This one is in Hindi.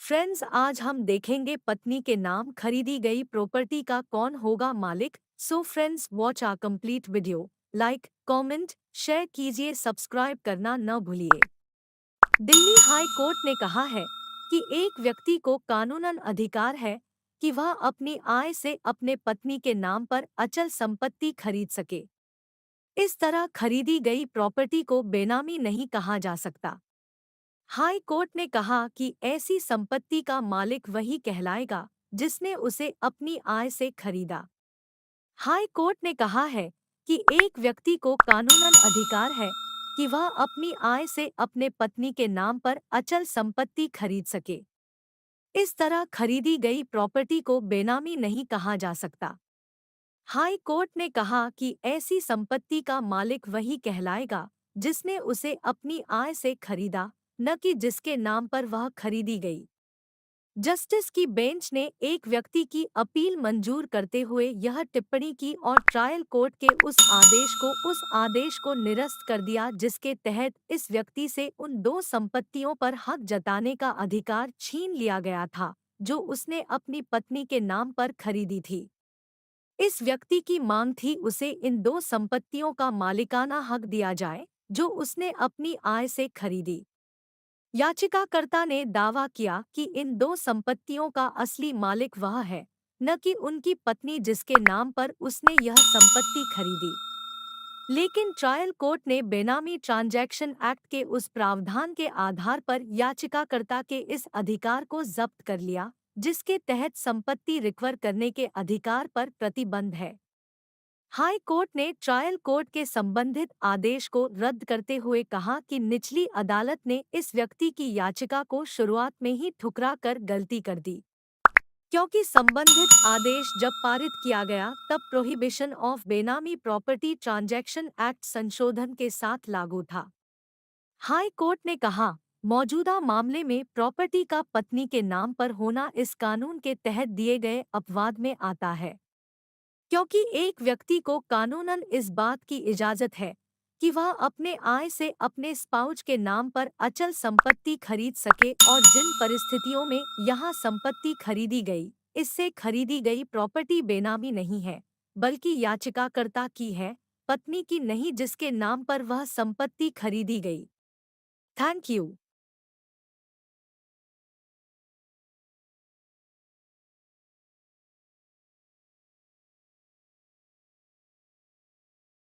फ्रेंड्स, आज हम देखेंगे पत्नी के नाम खरीदी गई प्रॉपर्टी का कौन होगा मालिक। So friends, watch our complete video. Like, comment, share कीजिए, सब्सक्राइब करना न भूलिए। दिल्ली हाई कोर्ट ने कहा है कि एक व्यक्ति को कानूनन अधिकार है कि वह अपनी आय से अपने पत्नी के नाम पर अचल संपत्ति खरीद सके। इस तरह खरीदी गई प्रॉपर्टी को बेनामी नहीं कहा जा सकता। हाई कोर्ट ने कहा कि ऐसी संपत्ति का मालिक वही कहलाएगा जिसने उसे अपनी आय से खरीदा। हाई कोर्ट ने कहा है कि एक व्यक्ति को कानूनन अधिकार है कि वह अपनी आय से अपने पत्नी के नाम पर अचल संपत्ति खरीद सके। इस तरह खरीदी गई प्रॉपर्टी को बेनामी नहीं कहा जा सकता। हाई कोर्ट ने कहा कि ऐसी संपत्ति का मालिक वही कहलाएगा जिसने उसे अपनी आय से खरीदा, न कि जिसके नाम पर वह खरीदी गई। जस्टिस की बेंच ने एक व्यक्ति की अपील मंजूर करते हुए यह टिप्पणी की और ट्रायल कोर्ट के उस आदेश को निरस्त कर दिया जिसके तहत इस व्यक्ति से उन दो संपत्तियों पर हक जताने का अधिकार छीन लिया गया था जो उसने अपनी पत्नी के नाम पर खरीदी थी। इस व्यक्ति की मांग थी उसे इन दो संपत्तियों का मालिकाना हक दिया जाए जो उसने अपनी आय से खरीदी। याचिकाकर्ता ने दावा किया कि इन दो संपत्तियों का असली मालिक वह है, न कि उनकी पत्नी जिसके नाम पर उसने यह संपत्ति खरीदी। लेकिन ट्रायल कोर्ट ने बेनामी ट्रांजैक्शन एक्ट के उस प्रावधान के आधार पर याचिकाकर्ता के इस अधिकार को जब्त कर लिया जिसके तहत संपत्ति रिकवर करने के अधिकार पर प्रतिबंध है। हाई कोर्ट ने ट्रायल कोर्ट के संबंधित आदेश को रद्द करते हुए कहा कि निचली अदालत ने इस व्यक्ति की याचिका को शुरुआत में ही ठुकरा कर गलती कर दी, क्योंकि संबंधित आदेश जब पारित किया गया तब प्रोहिबिशन ऑफ बेनामी प्रॉपर्टी ट्रांजैक्शन एक्ट संशोधन के साथ लागू था। हाई कोर्ट ने कहा, मौजूदा मामले में प्रॉपर्टी का पत्नी के नाम पर होना इस कानून के तहत दिए गए अपवाद में आता है, क्योंकि एक व्यक्ति को कानूनन इस बात की इजाजत है कि वह अपने आय से अपने स्पाउस के नाम पर अचल संपत्ति खरीद सके और जिन परिस्थितियों में यहाँ संपत्ति खरीदी गई, इससे खरीदी गई प्रॉपर्टी बेनामी नहीं है, बल्कि याचिकाकर्ता की है, पत्नी की नहीं जिसके नाम पर वह संपत्ति खरीदी गई। Thank you.